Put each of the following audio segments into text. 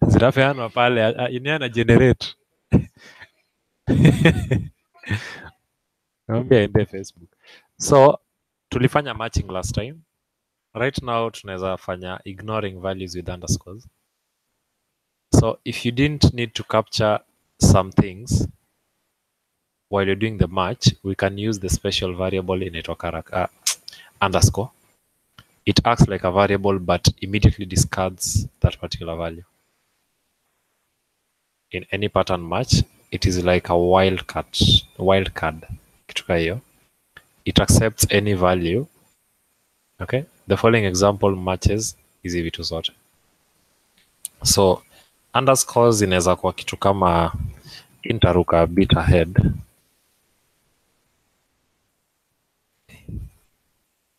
zinapeanwa pale, ini ana generate. Naambia ende Facebook. So tulifanya matching last time. Right now tunaweza fanya ignoring values with underscores. So if you didn't need to capture some things while you're doing the match, we can use the special variable in it, underscore. It acts like a variable but immediately discards that particular value. In any pattern match, it is like a wildcard. Kituka hiyo. It accepts any value. Okay, the following example matches hizi vitu zote. So underscores inaweza kuwa kitu kama intaruka bit ahead.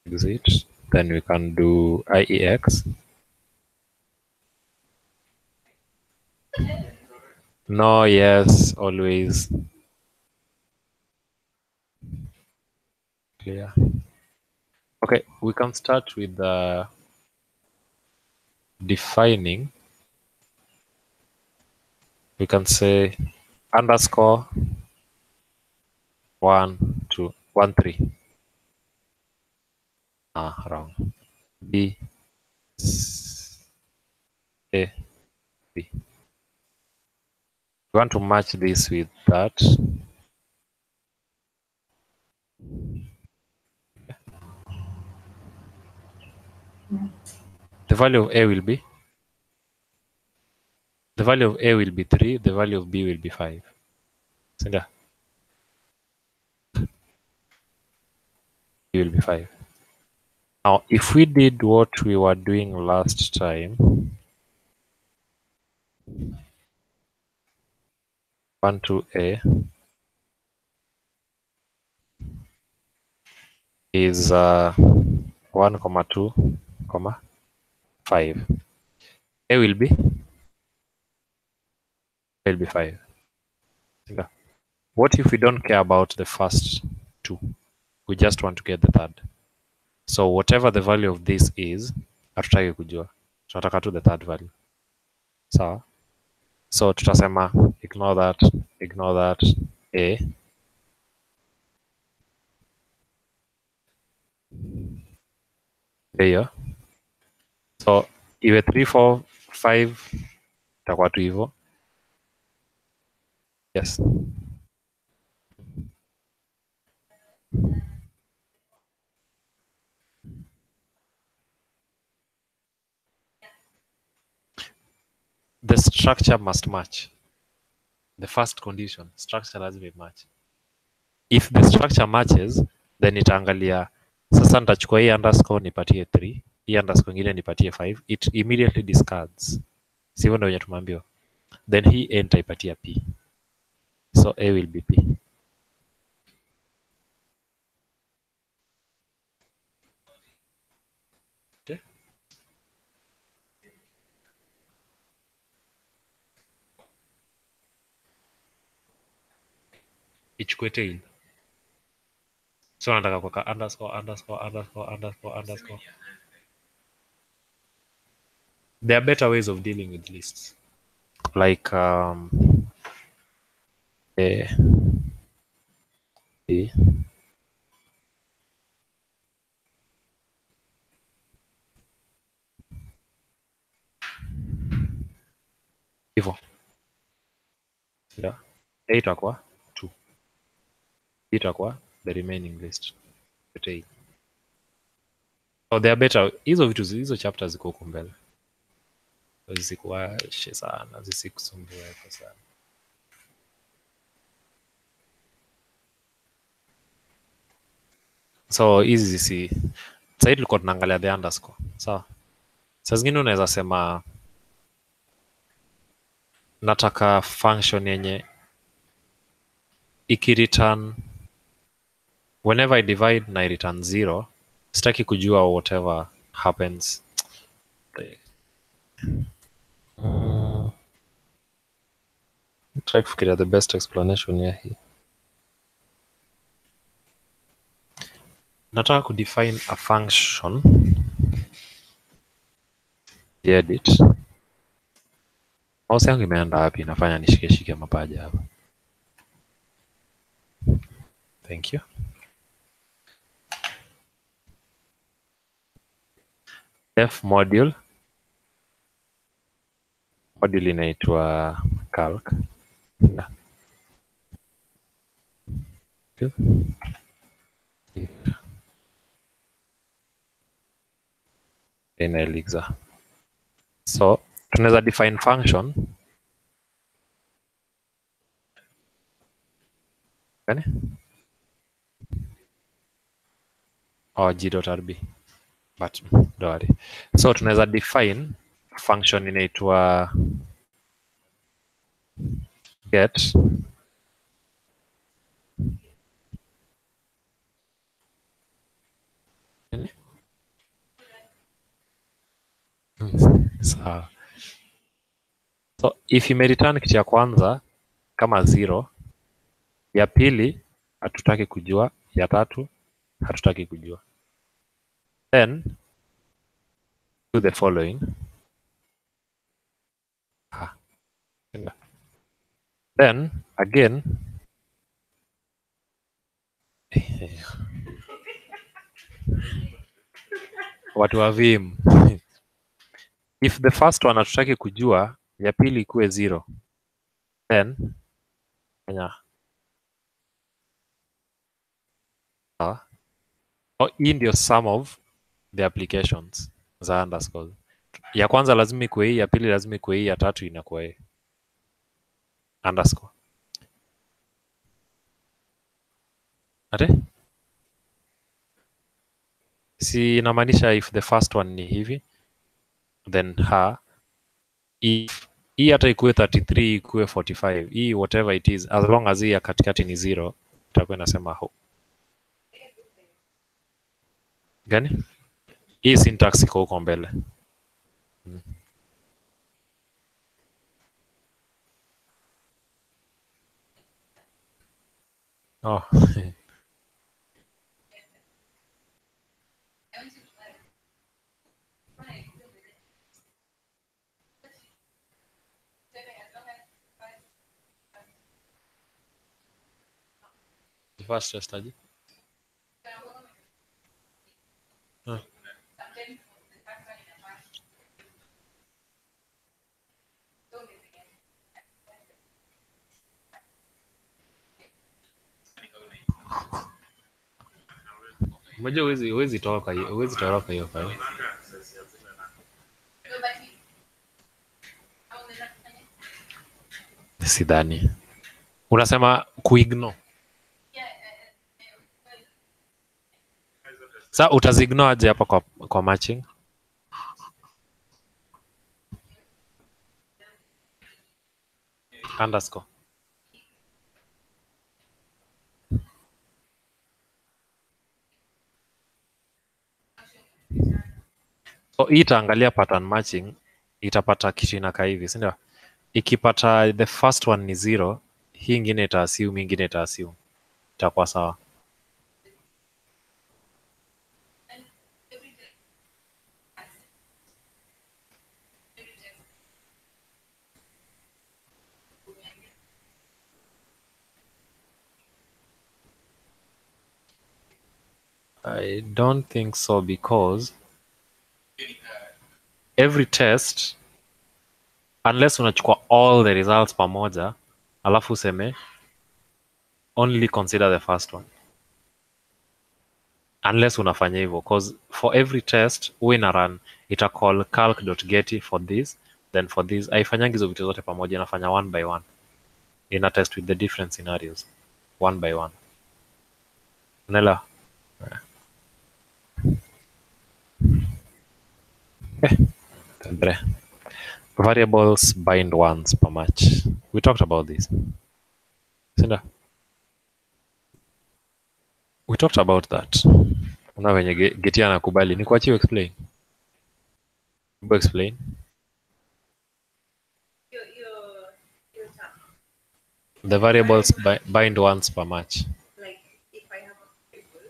Exit. Then we can do IEX. No, yes, always. Clear. Okay, we can start with defining. We can say underscore 1, 2, 1, 3. Wrong. B, A, B. We want to match this with that. The value of A will be? The value of A will be 3, the value of B will be 5. Singa? B will be 5. Now, if we did what we were doing last time, 1 to A is 1, 2, 5. A will be 5. What if we don't care about the first two? We just want to get the third. So whatever the value of this is, hatutaki kujua. Tunataka tu the third value. Sawa? So tutasema ignore that, A. Hiyo. So iwe 3, 4, 5 itakuwa tu hivyo. Yes. The structure must match. The first condition, structure lazima match. If the structure matches, then itaangalia sasa nitachukua hii underscore nipatie 3, hii underscore nyingine nipatie 5, it immediately discards. Sivyo ndio tumeambiwa. Then hii A nitaipatia P. So A will be P. Okay. Ichukue tail. So nataka kuweka underscore. There are better ways of dealing with lists. Like A, B, hivyo. Yeah. A itakuwa 2. B itakuwa the remaining list. The so they are better. Hizo chapters ziko huko mbele. Zisikuwashe sana, zisikusumbue kwa sana. So hizi sasa tulikuwa tunaangalia the underscore. Sawa. Sasa zingine unaweza sema nataka function yenye ikireturn whenever I divide na return 0, sitaki kujua whatever happens. Try kufikiria the best explanation ya hii. Nataka kudefine a function edit Mouse yangu imeenda wapi? Nafanya nishike mapaja hapa. Thank you. F module inaitwa calc. In Elixir. So tunaweza define function gani? G.rb. But don't worry. So tunaweza define function inaitwa get sawa. So if imereturn kitu ya kwanza kama 0, ya pili hatutaki kujua, ya tatu hatutaki kujua, then do the following. Then again watu wa Vim if the first one hatutaki kujua, ya pili ikuwe 0, then fanya hii ndio sum of the applications za underscore. Ya kwanza lazima ikuwe hii, ya pili lazima ikuwe hii, ya tatu inakuwa hii underscore. Ate? Si inamaanisha if the first one ni hivi, then if hii hata ikuwe 33 ikuwe 45, hii whatever it is, as long as hii ya katikati ni 0, itakuwa inasema ho. Gani? Hii syntax iko huko mbele. Oh. First test aje? Unajua huwezi toroka hiyo file. Sidhani. Unasema kuignore. Sasa utazignore aje hapa kwa matching? Underscore. So hii itaangalia pattern matching, itapata kitu inakaa hivi, si ndio? Ikipata the first one ni 0, hii ingine ita assume, ingine ita assume. Itakuwa sawa. I don't think so, because every test, unless unachukua all the results pamoja, alafu useme only consider the first one, unless unafanya hivyo, because for every test huwa ina run ita call calc.get for this, then for this. Haifanyangi hizo vitu zote pamoja, inafanya one by one, ina test with the different scenarios one by one. Unaelewa? Okay. Variables bind once per match. We talked about this. Sinda? We talked about that. Una venye Getia anakubali. Ni kuachie explain. Go explain. The variables bind once per match. Like if I have a table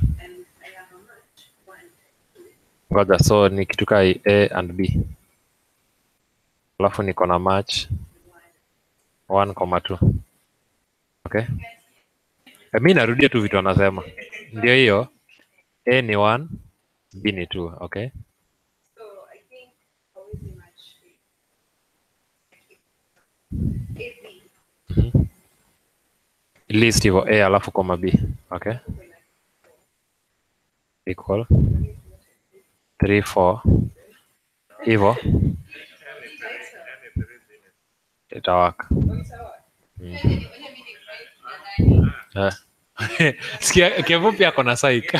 and I have a match, 1, 2. Ngoja, so ni kitu kai A and B. alafu niko na match 1,2. Okay, mi narudia tu vitu anasema, ndio hiyo. A ni 1, B ni 2. Okay, So I think hawezi match AB list hivyo A alafu koma B. Okay, equal 3 4 hivyo itawaka. Sikia Kevo pia ako na psych.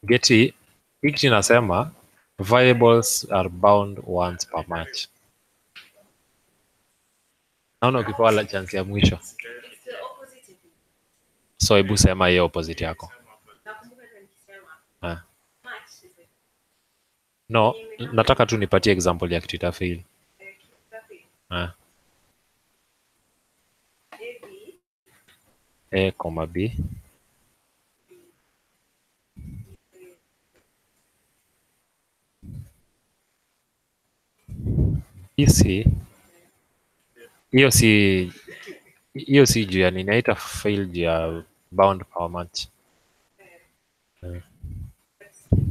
Geti hiki nasema variables are bound once per match. Naona ukipewa la chance ya mwisho, it's the opposite. so hebu sema hiyo opposite yako. Nakumbuka ndio nikisema Ah. match is it. No, nataka tu nipatie example ya kitu itafail. Ah. AB A, comma B. BC. Hiyo si juu ya nini, haita fail juu ya bound per match.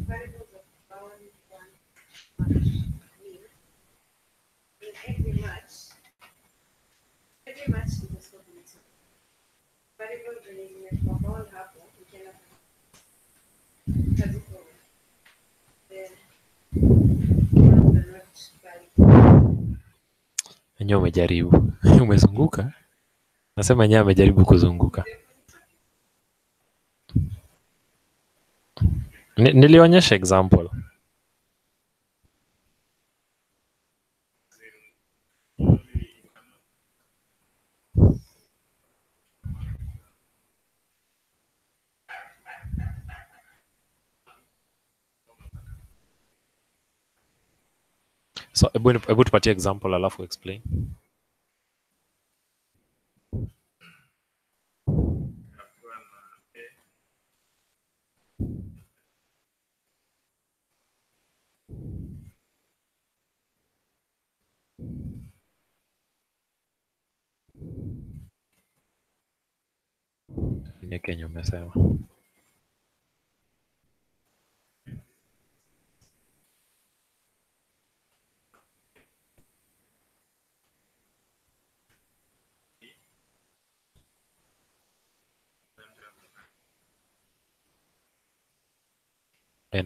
variables of bound one match mean in every match is a scope limit. Variable zenye zimekuwa bound hapo ukienda kazi kwa then one are not valid. Enyewe umejaribu. Umezunguka. Nasema enyewe amejaribu kuzunguka. Nilionyesha example. So hebu tupatie example alafu explain. Ni Kenya umesema.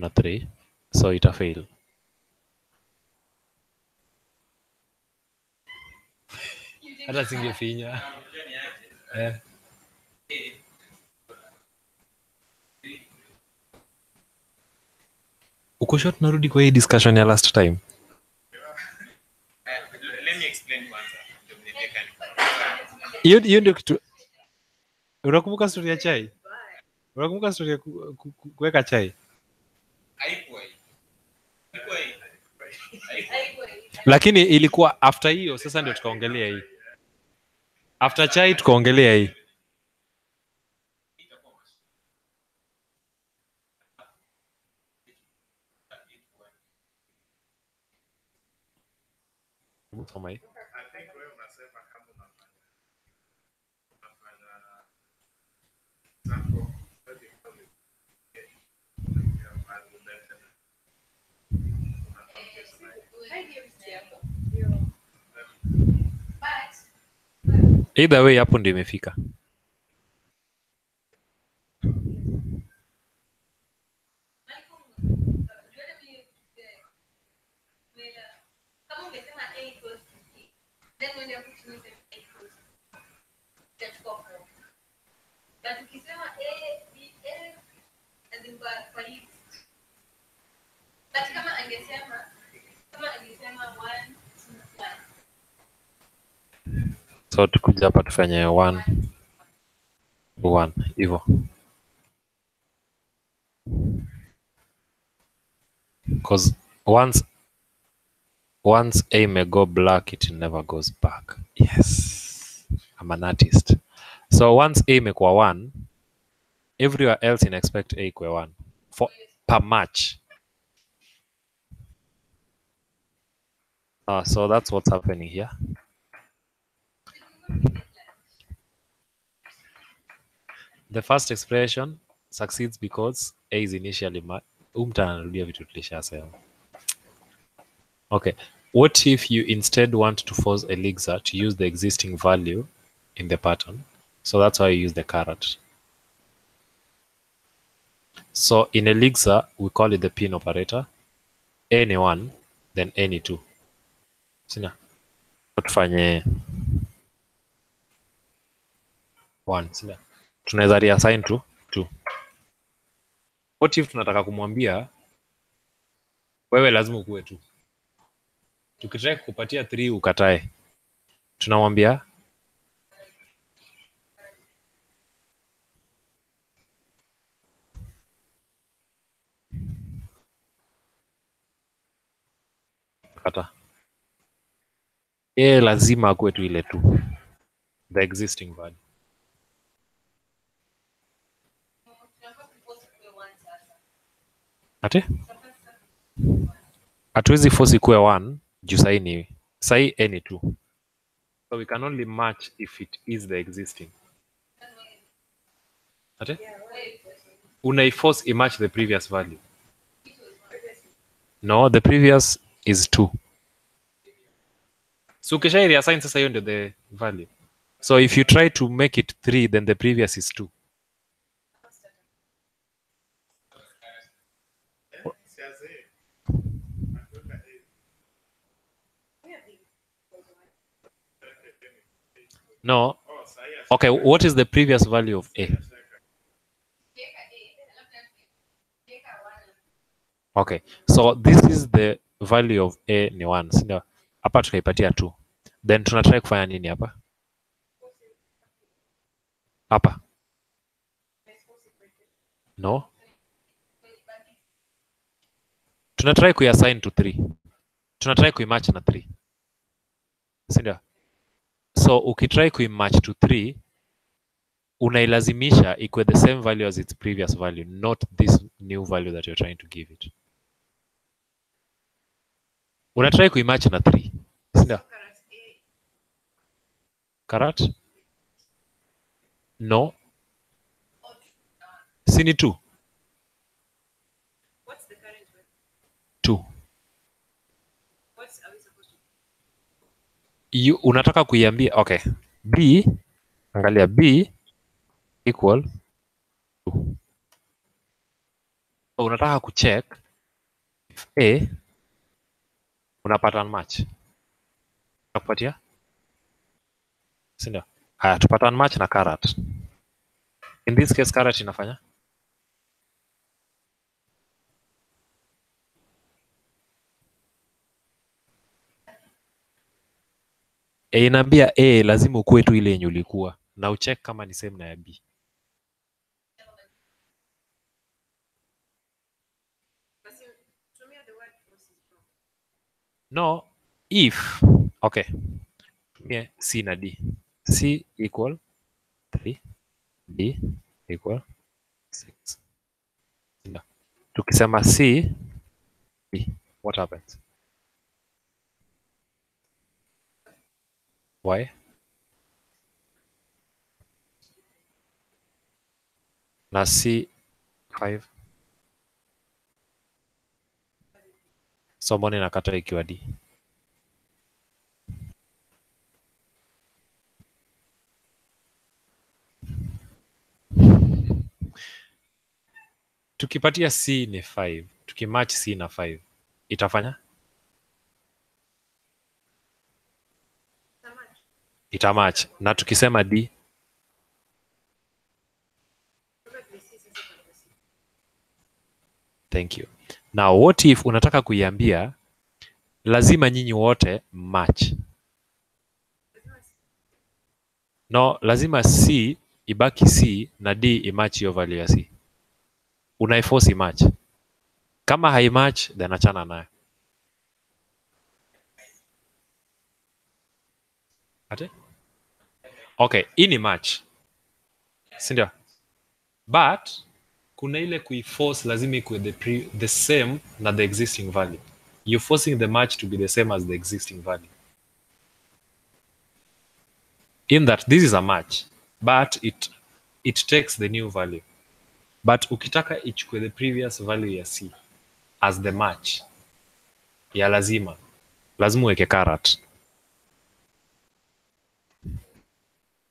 Na 3, so ita fail. Hata singefinya. Uko short, narudi kwa hii discussion ya last time. Let me explain kwanza. Hiyo ndio kitu. Unakumbuka story ya chai? Unakumbuka story ya kuweka chai? Haikuwa. Lakini ilikuwa after hiyo, sasa ndio tukaongelea hii. After chai tukaongelea hii. Soma hii. Either way hapo ndio imefika. So tukuja hapa tufanye 1 1 hivyo. Because once Once A may go black, it never goes back. Yes, I'm an artist. So once A imekuwa 1, everywhere else in expect A equal 1 for per match. So that's what's happening here. The first expression succeeds because A is initially anarudia vitu tulishasema. Okay. What if you instead want to force Elixir to use the existing value in the pattern? So that's why you use the caret. So in Elixir, we call it the pin operator. Any one, then any two. Sina. Tufanye 1. Sina. Tunaweza reassign to 2. What if tunataka kumwambia wewe lazima ukuwe 2. Tukitaka kukupatia 3 ukatae. Tunamwambia kata. Lazima akuwe tu ile 2. The existing value. Ate? Hatuwezi force ikuwe 1 juu sahi any 2. So we can only match if it is the existing. Ate? Unaiforce match the previous value. No, the previous is 2. So ukisha reassign sasa hiyo ndio the value. So if you try to make it 3, then the previous is 2. No. Okay, what is the previous value of A? Okay, so this is the value of A ni 1. Sindio? Hapa tukaipatia 2. Then tunatry kufanya nini hapa? Hapa. No. Tunatry kuiassign to 3. Tunatry kuimatch na 3. Sindio? So ukitry kuimatch to 3, unailazimisha ikuwe the same value as its previous value, not this new value that you're trying to give it. Unatry kuimatch na 3. Sindio? Caret? No. Sini 2. What's the current one? 2. What are we supposed to do? Unataka kuiambia okay. B, angalia B equal 2. So unataka kucheck if A una pattern match. Nakupatia? Sindio? Haya, tu pattern match na caret. In this case caret inafanya? Inaambia A lazima ukuwe tu ile yenye ulikuwa na ucheck kama ni same na ya B. No, if okay. Tumie C na D. C equal 3, D equal 6. Sindio? Tukisema C, B, what happens? Why? Na C 5. So mbona inakata ikiwa D? Tukipatia C ni 5, tukimatch C na 5, itafanya? Itamatch. Na tukisema D? Thank you. Now what if unataka kuiambia lazima nyinyi wote match? No, lazima C ibaki C na D imatch hiyo value ya C. Unaiforce match. Kama haimatch then achana nayo. Ate? Okay, hii ni match, si ndio? But kuna ile kuiforce lazima ikuwe the same na the existing value. You're forcing the match to be the same as the existing value. In that this is a match, but it takes the new value. But ukitaka ichukue the previous value ya C as the match ya lazima uweke caret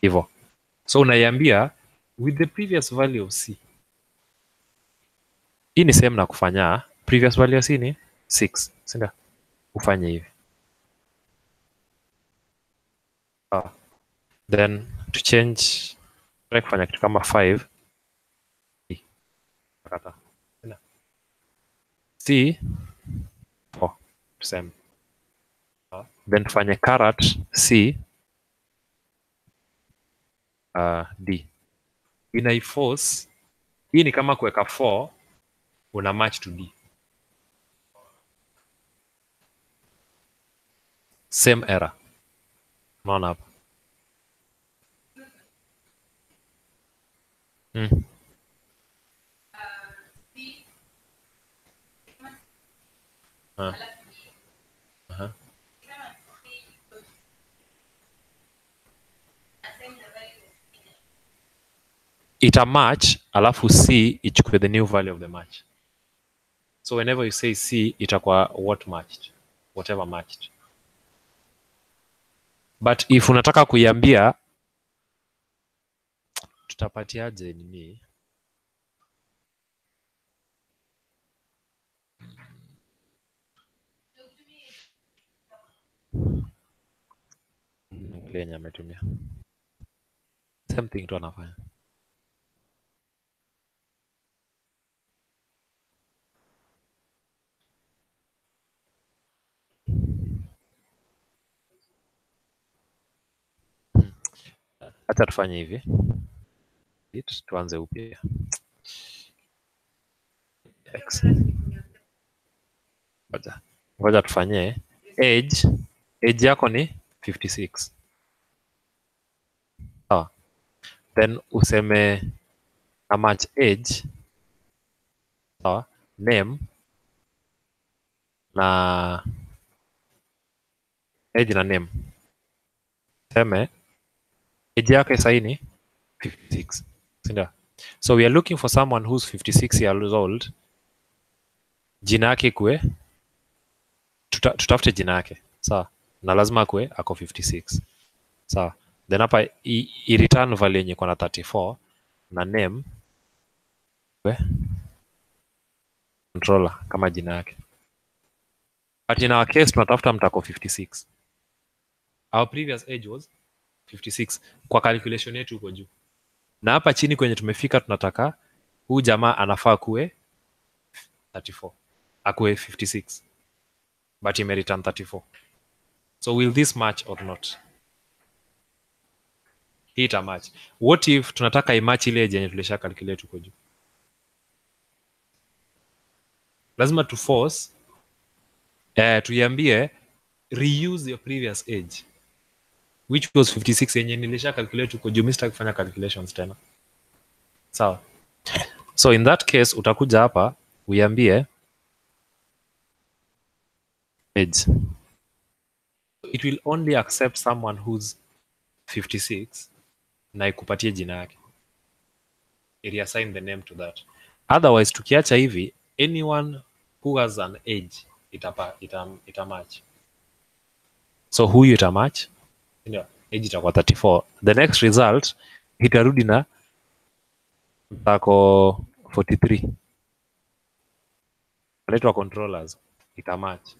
hivyo. So unaiambia with the previous value of C. Hii ni same na kufanya previous value ya C ni 6, si ndio? Ufanye hivi. Then to change, try kufanya kitu kama 5 kata C 4 tuseme. Then tufanye caret C D. Inaiforce, hii ni kama kuweka 4 una match to D. Same error. Unaona hapa? Ita match alafu C ichukue the new value of the match. So whenever you say C itakuwa what matched, whatever matched. But if unataka kuiambia tutapatiaje nini? Lenye ametumia same thing tu anafanya. Acha tufanye hivi, tuanze upya. Ngoja tufanye age yako ni 56. Sawa. Then useme na match age, sawa, name na age na name. Seme age yake sasa ni 56. Sinda. So we are looking for someone who's 56 years old. Jina yake kwe tutafute jina yake. Sawa. Na lazima kwe ako 56. Sawa. Then hapa i return value yenye kwa na 34 na name kwe controller kama jina yake. But in our case tunatafuta mtako 56. Our previous age was 56 kwa calculation yetu huko juu. Na hapa chini kwenye tumefika tunataka huyu jamaa anafaa kuwe 34. Akuwe 56. But he may return 34. So will this match or not? Hii ita match. What if tunataka imatch ile yenye tulisha calculate huko juu? Lazima tu force tuiambie reuse your previous age which was 56 yenye nilisha calculate huko juu. Mimi sitaki kufanya calculations tena. Sawa. So in that case utakuja hapa uiambie age. It will only accept someone who's 56 na ikupatie jina yake. It assign the name to that. Otherwise tukiacha hivi anyone who has an age ita match. So huyu ita match. Ndio, age itakuwa 34. The next result itarudi na mtako 43. Inaitwa controllers ita match.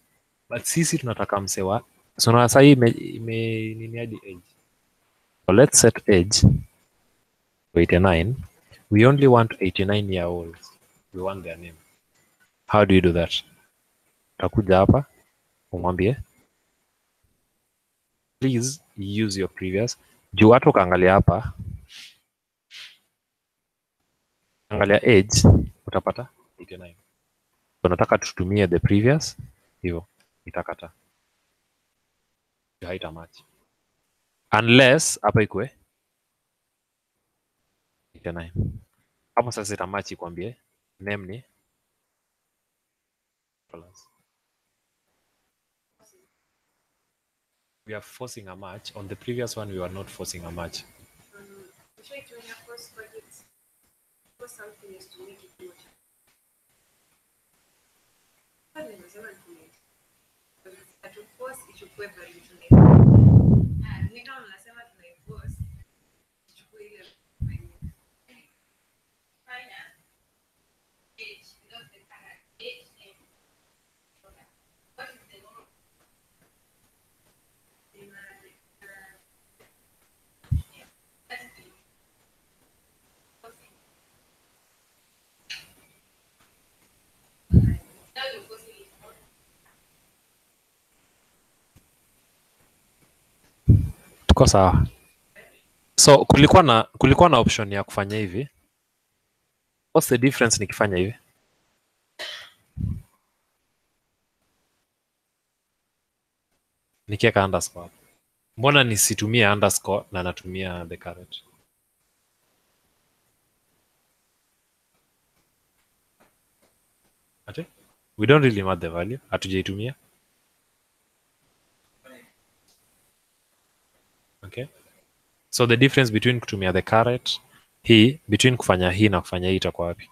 But sisi tunataka msewa. So na sasa hii nini hadi age. So let's set age to 89. We only want 89-year-olds. We want their name. How do you do that? Utakuja hapa umwambie please use your previous. Juu watu kaangalia hapa, angalia age utapata 89. So nataka tutumie the previous, hivyo itakata, haita match. unless hapa ikwe 9. Hapo sasa itamachi kwambie name ni plus. We are forcing a match. On the previous one, we were not forcing a match. Try to force, but it's force something is to make it more. Pale nasema ni to force ichukue value tunaiforce. Ni kama mnasema tunaiforce ichukue ile value. Fine. H not the current H and what is the normal? Tuko sawa. So kulikuwa na option ya kufanya hivi. What's the difference nikifanya hivi? Nikiweka underscore. Mbona nisitumie underscore na natumia the current? Ate? We don't really want the value. Hatujaitumia. Okay. So the difference between kutumia the current hii, between kufanya hii na kufanya hii itakuwa wapi?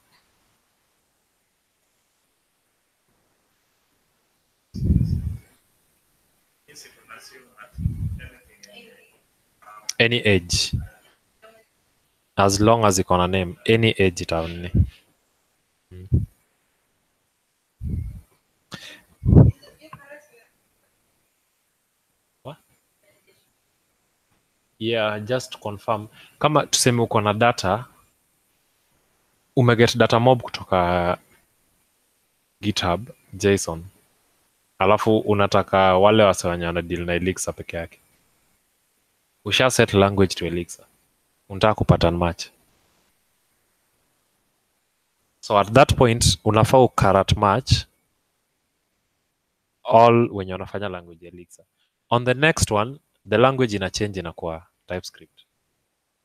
Any age. As long as iko na name, any age itaone. What? Yeah, just to confirm. Kama tuseme uko na data, umeget data mob kutoka GitHub, JSON. Alafu unataka wale wase wenye wana deal na Elixir peke yake. Usha set language to Elixir. Unataka kupattern match. So at that point, unafaa ukarat match all wenye wanafanya language ya Elixir. On the next one, the language ina change inakuwa TypeScript.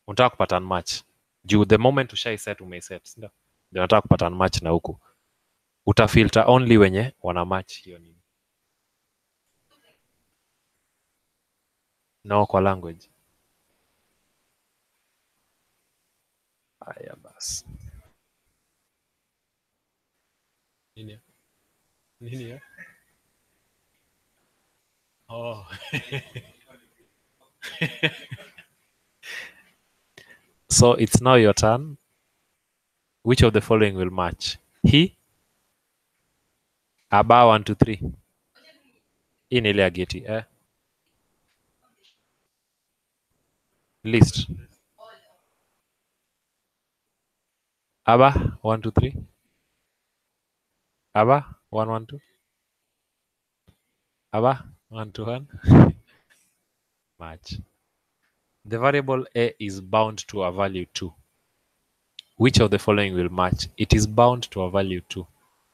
Unataka kupattern match. Juu the moment ushai set umeiset, ndio. Ndio unataka kupattern match na huku. Utafilter only wenye wana match hiyo nini. No kwa language. Haya basi. Nini? Nini ya? Oh. So it's now your turn. Which of the following will match? He, aba 1 2 3. Hii ni ile ya geti list. Aba 1 2 3. Aba 1 1 2. Aba 1 2 1. Match. The variable a is bound to a value 2. Which of the following will match? It is bound to a value 2.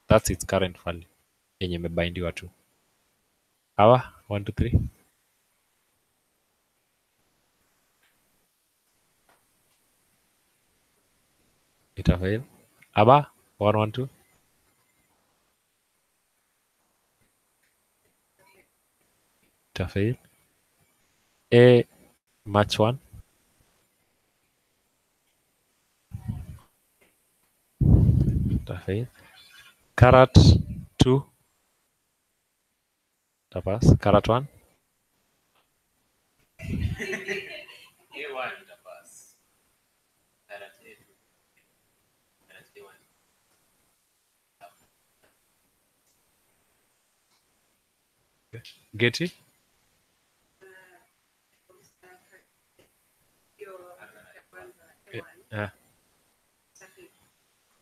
That's its current value. Yenye imebindiwa 2. Aba 1 2 3. Itafail. Aba 1 1 2. Itafail. A match 1. Itafail. Carat 2. Tapas. Carat 1. A1 itapass. Current A2. Current A1. Getty.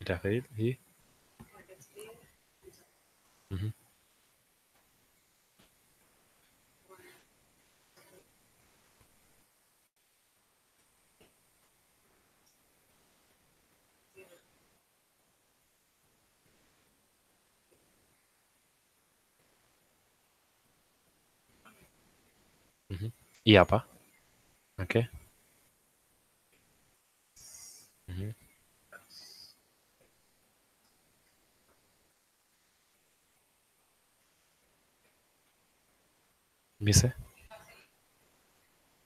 Itafail. Hii. Mhm. Hii hapa. Okay. Mm-hmm. Mise?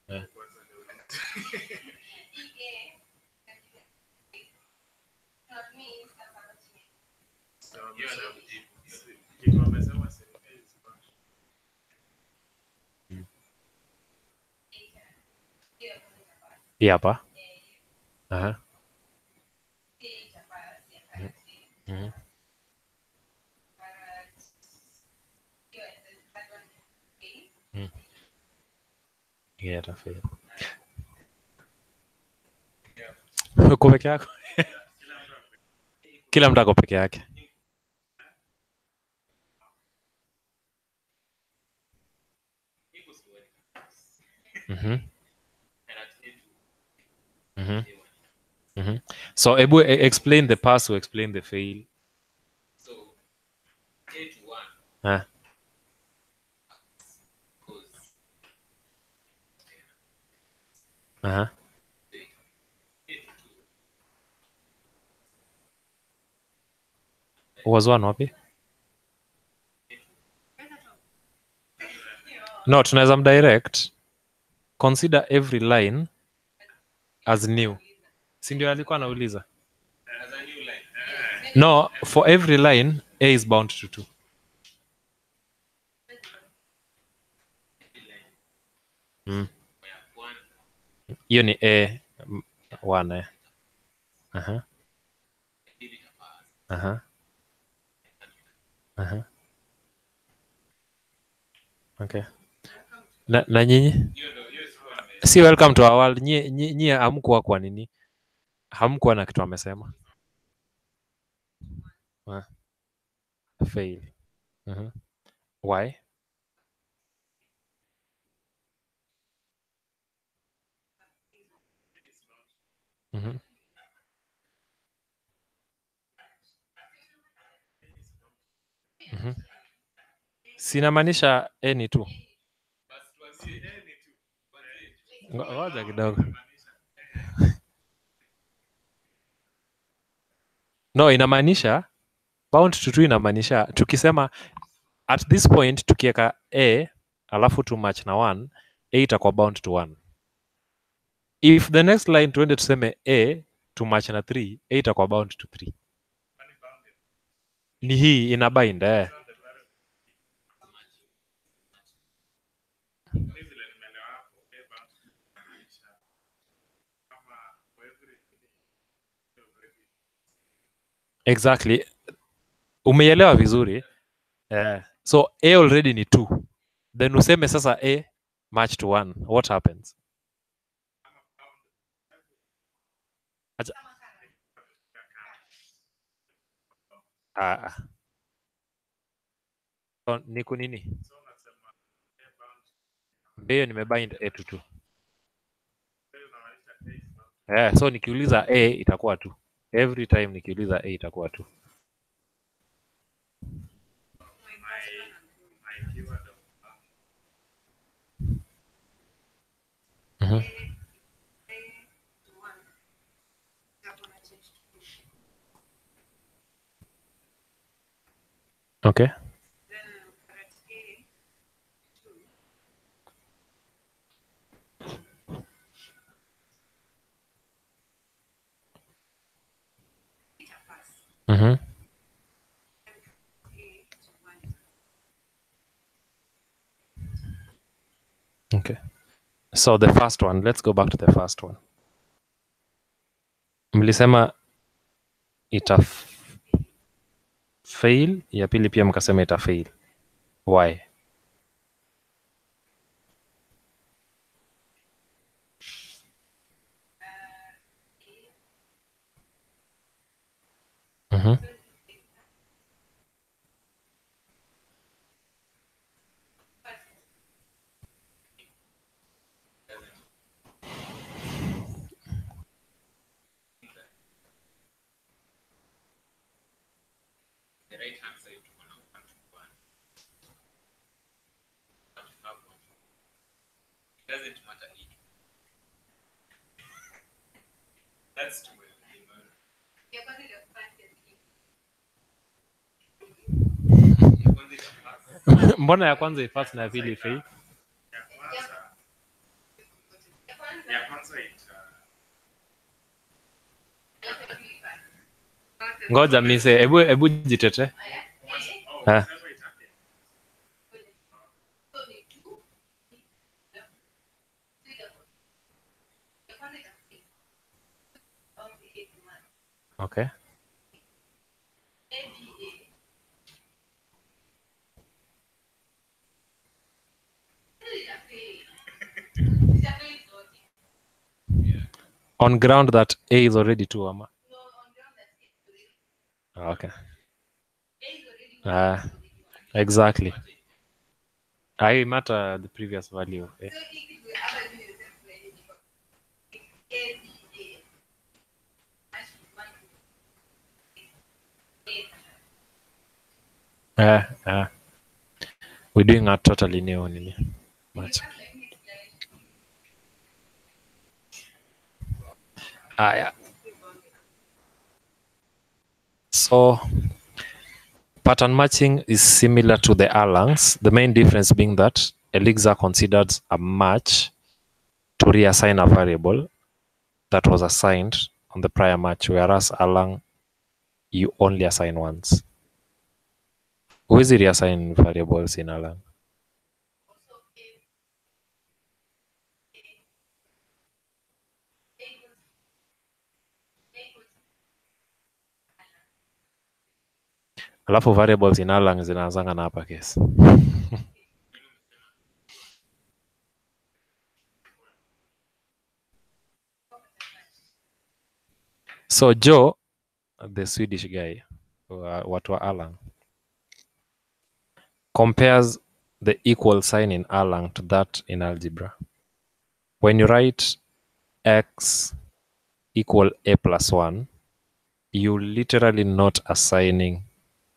Yeah. Hii hapa. Aha. Mhm. Mm. Yeah, tafadhali. Uko peke yako? Kila mtu ako peke yake. Mhm. Mhm. Mhm. So Ebu explain the pass or explain the fail. So A to 1 Ah. goes Aha. A to 2. Was one wapi? No, tunaweza mdirect. Consider every line as new. Si ndio alikuwa anauliza? As a new line. No, for every line A is bound to 2. Mm. One. Hiyo ni A 1 eh. Aha. Give it a pass. Aha. Aha. Okay. Na nyinyi? Si welcome to our world. Nyie hamkuwa kwa nini? Hamkuwa na kitu amesema. Ah. Fail. Mhm. Why? Mhm. Mhm. Sinamaanisha any tu. Ngoja kidogo. No, inamaanisha bound to 2 inamaanisha tukisema at this point tukiweka A alafu tu match na 1, A itakuwa bound to 1. If the next line tuende tuseme A to match na 3, A itakuwa bound to 3. Ni hii ina bind eh. Exactly. Umeielewa vizuri. So A already ni 2. Then useme sasa A match to 1. What happens? Acha. Ah. So, ni kunini? Hiyo nimebind A to 2. So nikiuliza A itakuwa 2. Every time nikiuliza A itakuwa 2. Mhm. Okay. Mhm. Okay. So the first one, let's go back to the first one. Mlisema ita fail, ya pili pia mkasema ita fail. Why? Mhm. The right hand side to 1 to 1. But have 1. It doesn't matter it. That's too much. Ya kwanza itakupata Kwanza itapasa. Mbona ya kwanza ifast na ya pili ifei? Ya kwanza. Ya kwanza Ngoja mise, hebu jitete. Ah. Okay. On ground that A is already 2, ama? Okay. Exactly. I matter the previous value of A. We're doing a totally new nini match. Yeah. So pattern matching is similar to the Erlangs. The main difference being that Elixir considers a match to reassign a variable that was assigned on the prior match, whereas Erlang you only assign once. Huwezi reassign variables in Erlang. Alafu variables in Erlang zinaanzanga na uppercase. So Joe, the Swedish guy, watu wa Erlang, compares the equal sign in Erlang to that in algebra. When you write x equal a plus 1, you literally not assigning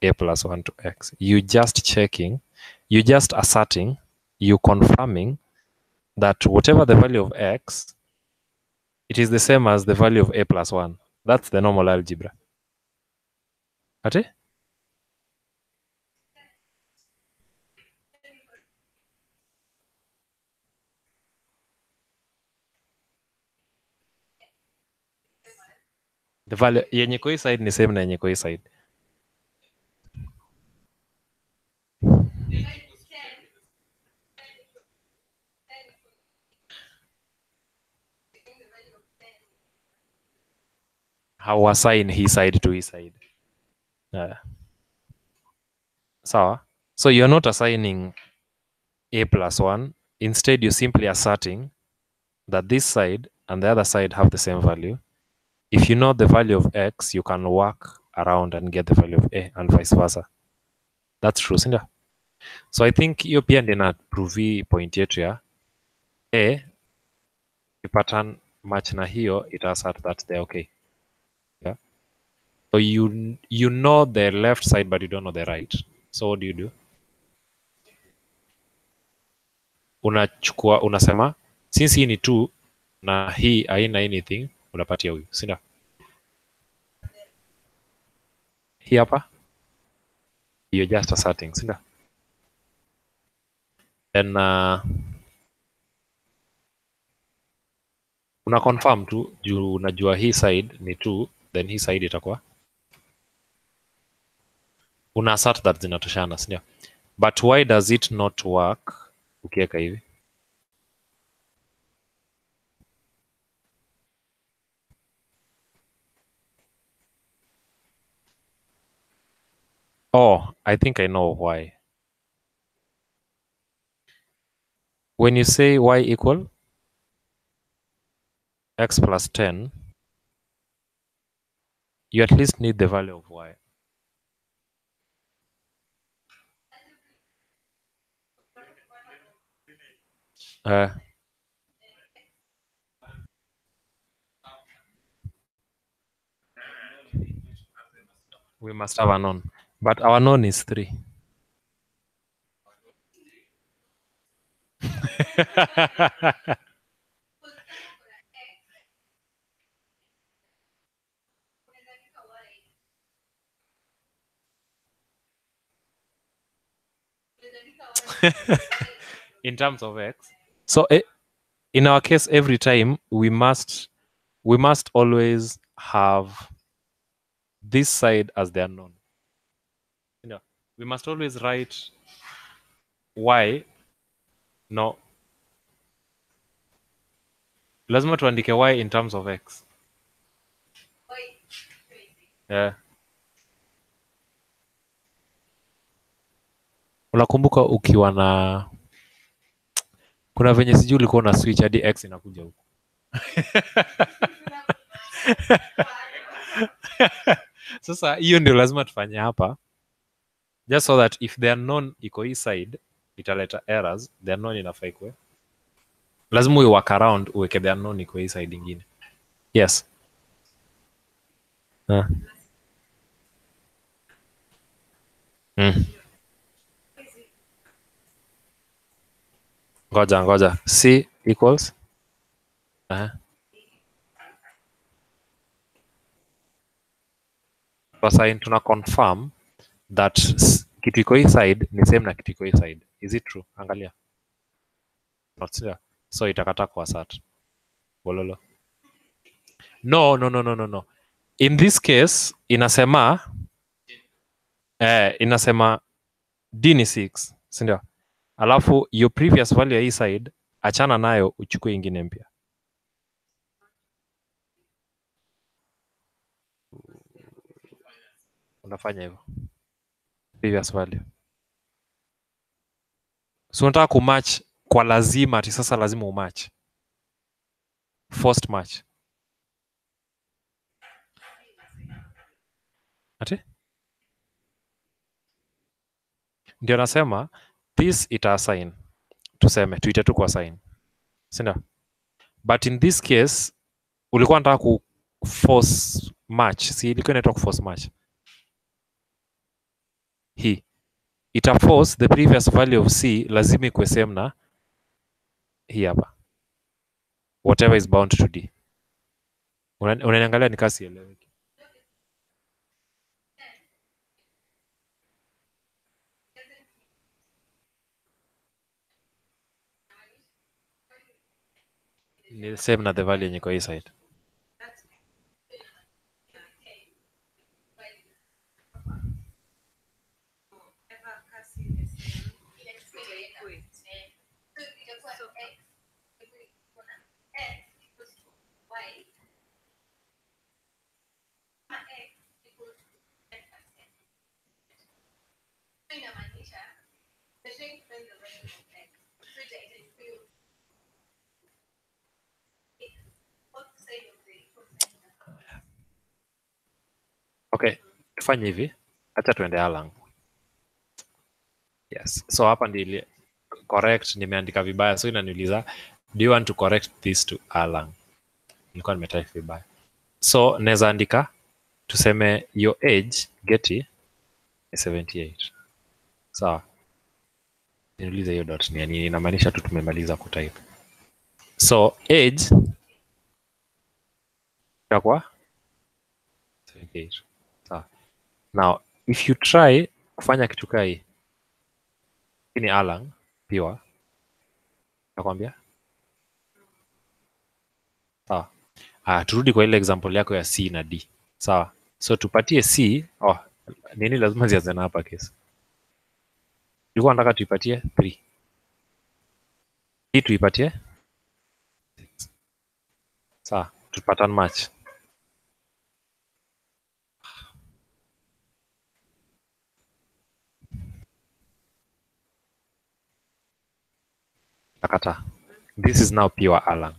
a plus 1 to x. You just checking, you just asserting, you confirming that whatever the value of x, it is the same as the value of a plus 1. That's the normal algebra. Ati? The value yenye kwa hii side ni same na yenye kwa hii side. How assign his side to his side. Sawa. So you're not assigning a plus 1. Instead, you're simply asserting that this side and the other side have the same value. If you know the value of x, you can work around and get the value of a and vice versa. That's true, sindio? So I think hiyo pia ndio na prove point yetu ya a pattern match na hiyo it assert that they're okay. Yeah. So you know the left side but you don't know the right. So what do you do? Unasema since hii ni 2 na hii haina anything, unapatia huyu, sindio? Hii hapa you're just asserting, sindio? Then una confirm tu juu unajua hii side ni 2, then hii side itakuwa una assert that zinatoshana, sindio? But why does it not work ukiweka hivi? Oh, I think I know why. When you say y equal x plus 10, you at least need the value of y. We must have a known, but our known is 3. in terms of x. So in our case, every time we must always have this side as the unknown. You know, we must always write y. No, lazima tuandike y in terms of x. Yeah. Unakumbuka ukiwa na kuna venye sijui ulikuwa na switch hadi x inakuja huko. Sasa hiyo ndio lazima tufanye hapa, just so that if the unknown iko hii side italeta errors. The unknown inafaa ikwe, lazima uwe work around uweke the unknown iko hii side ingine. Yes. Ngoja c equals sasa tuna confirm that kitu iko hii side ni same na kitu iko hii side. Is it true? Angalia. Not clear. So itakata kwa sat. Bololo. No. In this case inasema d ni 6, si ndio? Alafu your previous value ya hii side achana nayo uchukue ingine mpya. Unafanya hivyo. Previous value. So unataka kumatch kwa lazima, ati sasa lazima umatch. Forced match. Ati? Ndio nasema this ita assign. Tuseme tuite tu kwa assign. Si ndio? But in this case ulikuwa unataka ku force match. Si ilikuwa inaitwa force match. Hii ita force the previous value of c lazima ikuwe same na hii hapa. Whatever is bound to d. Unaniangalia ni kasi eleweki. Ni same na the value yenye kwa hii side. Okay, tufanye hivi. Acha tuende along. Yes. So hapa ndio correct, nimeandika vibaya. So inaniuliza, do you want to correct this to along? Nilikuwa nimetype vibaya. So naweza andika tuseme your age Getty is 78. Sawa. Niulize hiyo dot ni nini? Inamaanisha tu tumemaliza kutype. So age itakuwa 78. Sawa. Now if you try kufanya kitu kai ni along pure, nakwambia sawa. Turudi kwa ile example yako ya C na D. Sawa. So tupatie C, nini lazima zianze na hapa case. Nilikuwa nataka tuipatie 3. Hii tuipatie 6. Sawa, tupatan match. Takata. This is now pure along.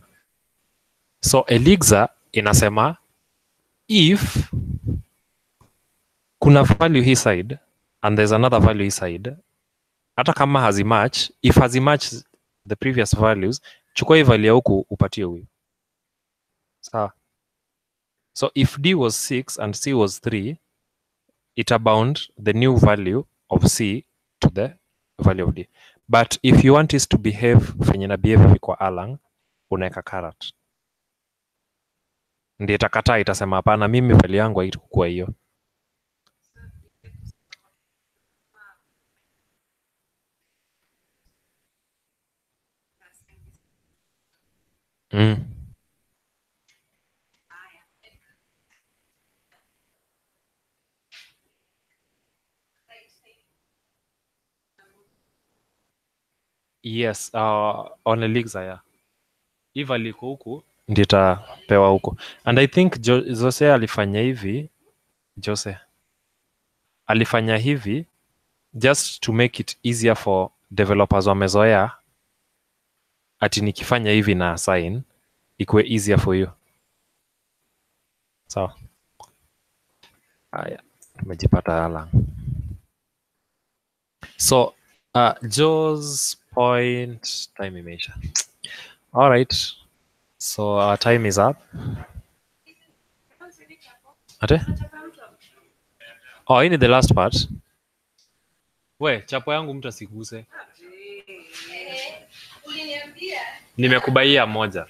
So Elixir inasema if kuna value hii side and there's another value hii side, hata kama hazimatch, if hazimatch the previous values, chukua hii value huku upatie huyu. Sawa. So if D was 6 and C was 3, it abound the new value of C to the value of D. But if you want it to behave venye na behave kwa along, unaweka caret. Ndiye itakataa, itasema hapana, mimi value yangu haitakuwa hiyo. Mm. Yes, on Elixir, yeah. If aliko huku nditapewa huku. And I think Jose alifanya hivi. Jose alifanya hivi just to make it easier for developers wamezoea ati nikifanya hivi na assign ikuwe easier for you. Sawa. Haya, tumejipata Alan. So Joe's point time imeisha. All right. So our time is up. Ate? Oh, hii ni the last part. We, chapo yangu mtu asiguse. Nimekubaia moja.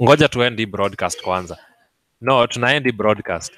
Ngoja tuendi broadcast kwanza. No, tunaendi broadcast.